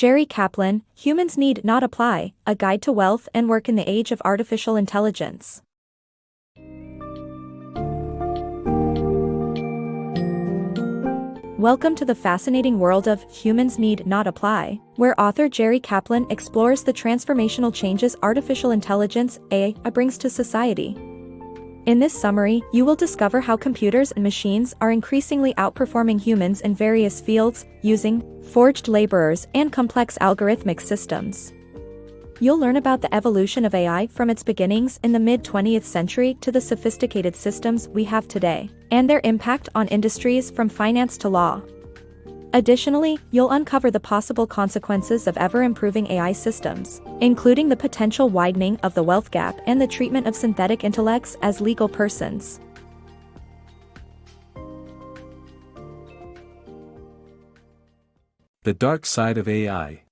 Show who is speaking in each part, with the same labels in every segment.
Speaker 1: Jerry Kaplan, Humans Need Not Apply, A Guide to Wealth and Work in the Age of Artificial Intelligence. Welcome to the fascinating world of Humans Need Not Apply, where author Jerry Kaplan explores the transformational changes artificial intelligence (AI) brings to society. In this summary, you will discover how computers and machines are increasingly outperforming humans in various fields, using forged laborers and complex algorithmic systems. You'll learn about the evolution of AI from its beginnings in the mid-20th century to the sophisticated systems we have today, and their impact on industries from finance to law. Additionally, you'll uncover the possible consequences of ever-improving AI systems, including the potential widening of the wealth gap and the treatment of synthetic intellects as legal persons.
Speaker 2: The dark side of AI.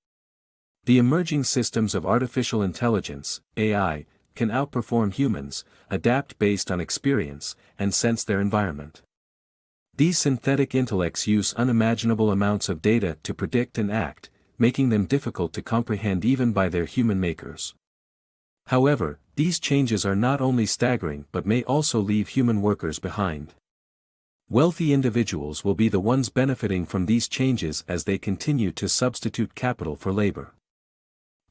Speaker 2: The emerging systems of artificial intelligence, AI, can outperform humans, adapt based on experience, and sense their environment. These synthetic intellects use unimaginable amounts of data to predict and act, making them difficult to comprehend even by their human makers. However, these changes are not only staggering but may also leave human workers behind. Wealthy individuals will be the ones benefiting from these changes as they continue to substitute capital for labor.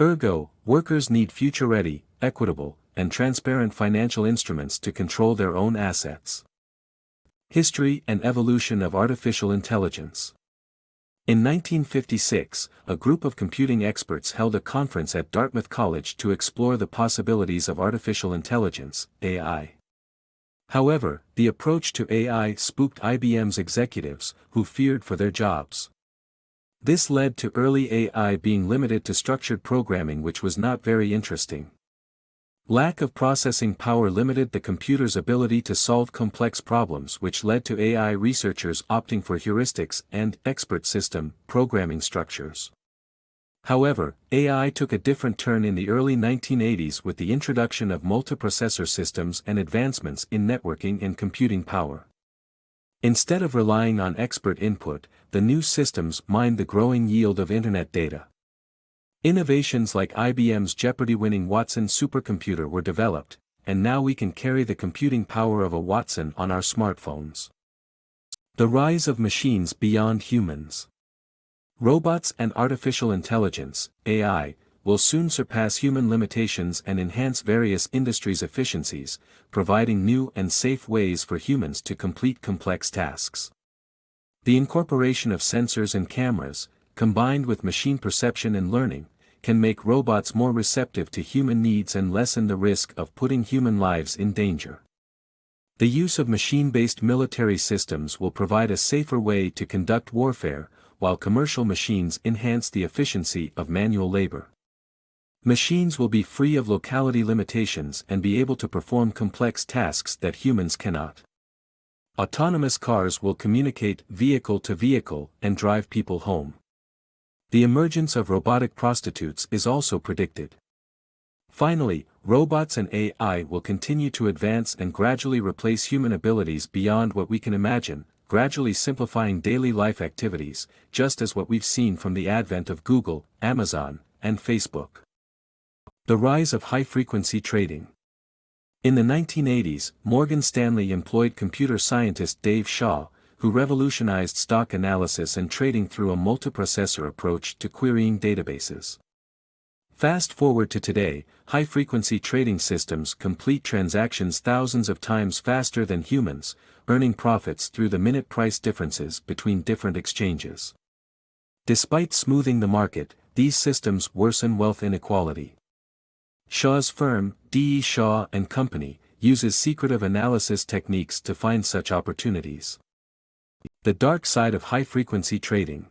Speaker 2: Ergo, workers need future-ready, equitable, and transparent financial instruments to control their own assets. History and evolution of artificial intelligence. In 1956, a group of computing experts held a conference at Dartmouth College to explore the possibilities of artificial intelligence, AI. However, the approach to AI spooked IBM's executives, who feared for their jobs. This led to early AI being limited to structured programming, which was not very interesting. Lack of processing power limited the computer's ability to solve complex problems, which led to AI researchers opting for heuristics and expert system programming structures. However, AI took a different turn in the early 1980s with the introduction of multiprocessor systems and advancements in networking and computing power. Instead of relying on expert input, the new systems mined the growing yield of Internet data. Innovations like IBM's Jeopardy-winning Watson supercomputer were developed, and now we can carry the computing power of a Watson on our smartphones. The rise of machines beyond humans. Robots and artificial intelligence, AI, will soon surpass human limitations and enhance various industries' efficiencies, providing new and safe ways for humans to complete complex tasks. The incorporation of sensors and cameras, combined with machine perception and learning, can make robots more receptive to human needs and lessen the risk of putting human lives in danger. The use of machine-based military systems will provide a safer way to conduct warfare, while commercial machines enhance the efficiency of manual labor. Machines will be free of locality limitations and be able to perform complex tasks that humans cannot. Autonomous cars will communicate vehicle to vehicle and drive people home. The emergence of robotic prostitutes is also predicted. Finally, robots and AI will continue to advance and gradually replace human abilities beyond what we can imagine, gradually simplifying daily life activities, just as what we've seen from the advent of Google, Amazon, and Facebook. The rise of high-frequency trading. In the 1980s, Morgan Stanley employed computer scientist Dave Shaw, who revolutionized stock analysis and trading through a multiprocessor approach to querying databases. Fast forward to today, high-frequency trading systems complete transactions thousands of times faster than humans, earning profits through the minute price differences between different exchanges. Despite smoothing the market, these systems worsen wealth inequality. Shaw's firm, D.E. Shaw and Company, uses secretive analysis techniques to find such opportunities. The dark side of high-frequency trading.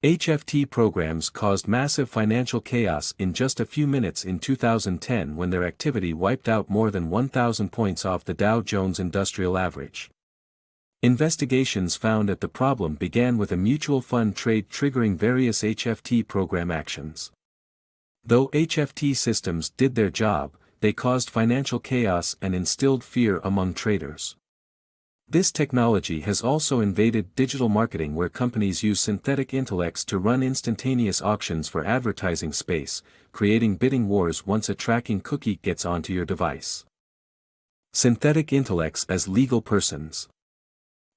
Speaker 2: HFT programs caused massive financial chaos in just a few minutes in 2010 when their activity wiped out more than 1,000 points off the Dow Jones Industrial Average. Investigations found that the problem began with a mutual fund trade triggering various HFT program actions. Though HFT systems did their job, they caused financial chaos and instilled fear among traders. This technology has also invaded digital marketing, where companies use synthetic intellects to run instantaneous auctions for advertising space, creating bidding wars once a tracking cookie gets onto your device. Synthetic intellects as legal persons.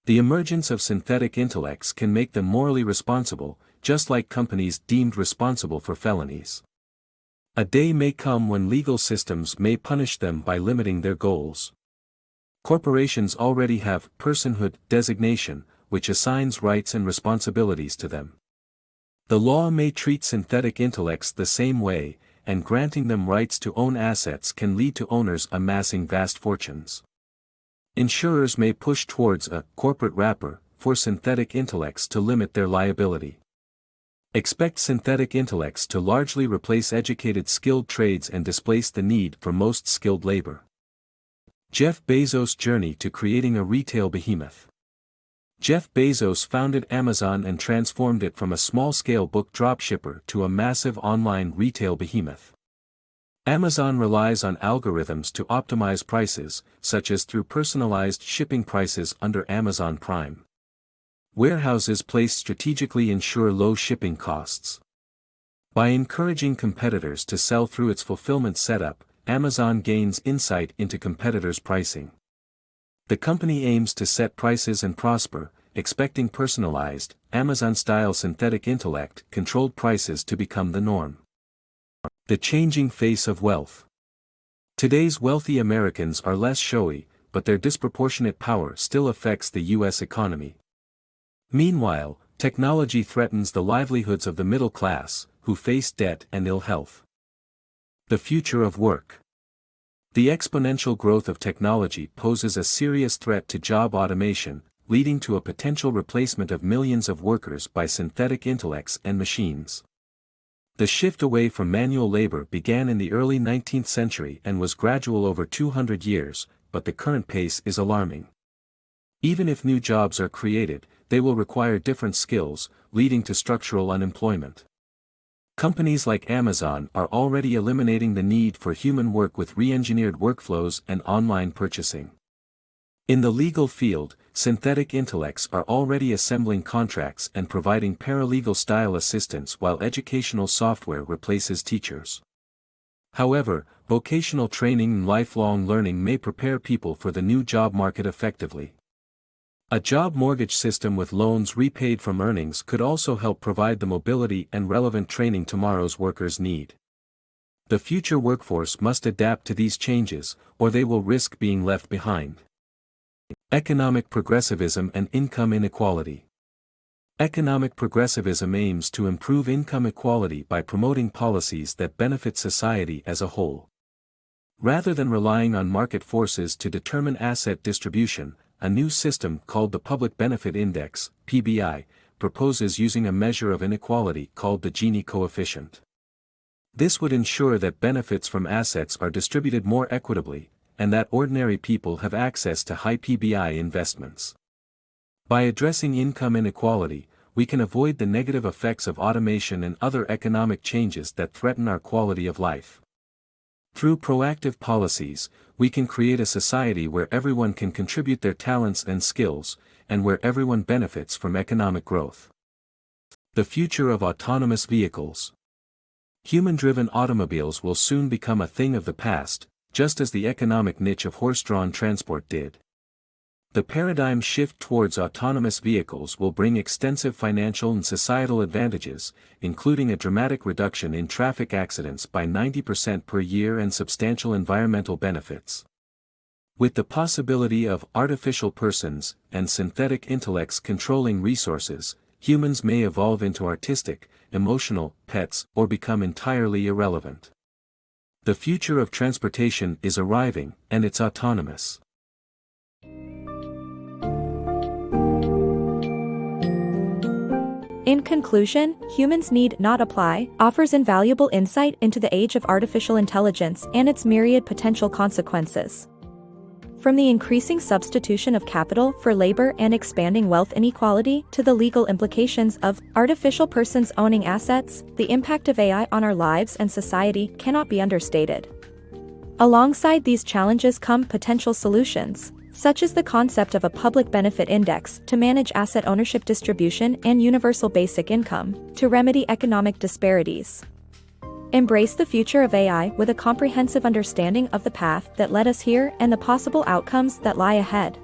Speaker 2: The emergence of synthetic intellects can make them morally responsible, just like companies deemed responsible for felonies. A day may come when legal systems may punish them by limiting their goals. Corporations already have personhood designation, which assigns rights and responsibilities to them. The law may treat synthetic intellects the same way, and granting them rights to own assets can lead to owners amassing vast fortunes. Insurers may push towards a corporate wrapper for synthetic intellects to limit their liability. Expect synthetic intellects to largely replace educated skilled trades and displace the need for most skilled labor. Jeff Bezos' journey to creating a retail behemoth. Jeff Bezos founded Amazon and transformed it from a small-scale book dropshipper to a massive online retail behemoth. Amazon relies on algorithms to optimize prices, such as through personalized shipping prices under Amazon Prime. Warehouses placed strategically ensure low shipping costs. By encouraging competitors to sell through its fulfillment setup, Amazon gains insight into competitors' pricing. The company aims to set prices and prosper, expecting personalized, Amazon-style synthetic intellect-controlled prices to become the norm. The changing face of wealth. Today's wealthy Americans are less showy, but their disproportionate power still affects the U.S. economy. Meanwhile, technology threatens the livelihoods of the middle class, who face debt and ill health. The future of work. The exponential growth of technology poses a serious threat to job automation, leading to a potential replacement of millions of workers by synthetic intellects and machines. The shift away from manual labor began in the early 19th century and was gradual over 200 years, but the current pace is alarming. Even if new jobs are created, they will require different skills, leading to structural unemployment. Companies like Amazon are already eliminating the need for human work with re-engineered workflows and online purchasing. In the legal field, synthetic intellects are already assembling contracts and providing paralegal-style assistance while educational software replaces teachers. However, vocational training and lifelong learning may prepare people for the new job market effectively. A job mortgage system with loans repaid from earnings could also help provide the mobility and relevant training tomorrow's workers need. The future workforce must adapt to these changes, or they will risk being left behind. Economic progressivism and income inequality. Economic progressivism aims to improve income equality by promoting policies that benefit society as a whole. Rather than relying on market forces to determine asset distribution, a new system called the Public Benefit Index, PBI, proposes using a measure of inequality called the Gini coefficient. This would ensure that benefits from assets are distributed more equitably, and that ordinary people have access to high PBI investments. By addressing income inequality, we can avoid the negative effects of automation and other economic changes that threaten our quality of life. Through proactive policies, we can create a society where everyone can contribute their talents and skills, and where everyone benefits from economic growth. The future of autonomous vehicles. Human-driven automobiles will soon become a thing of the past, just as the economic niche of horse-drawn transport did. The paradigm shift towards autonomous vehicles will bring extensive financial and societal advantages, including a dramatic reduction in traffic accidents by 90% per year and substantial environmental benefits. With the possibility of artificial persons and synthetic intellects controlling resources, humans may evolve into artistic, emotional pets or become entirely irrelevant. The future of transportation is arriving, and it's autonomous.
Speaker 1: In conclusion, Humans Need Not Apply offers invaluable insight into the age of artificial intelligence and its myriad potential consequences. From the increasing substitution of capital for labor and expanding wealth inequality to the legal implications of artificial persons owning assets, the impact of AI on our lives and society cannot be understated. Alongside these challenges come potential solutions. such as the concept of a public benefit index to manage asset ownership distribution and universal basic income to remedy economic disparities. Embrace the future of AI with a comprehensive understanding of the path that led us here and the possible outcomes that lie ahead.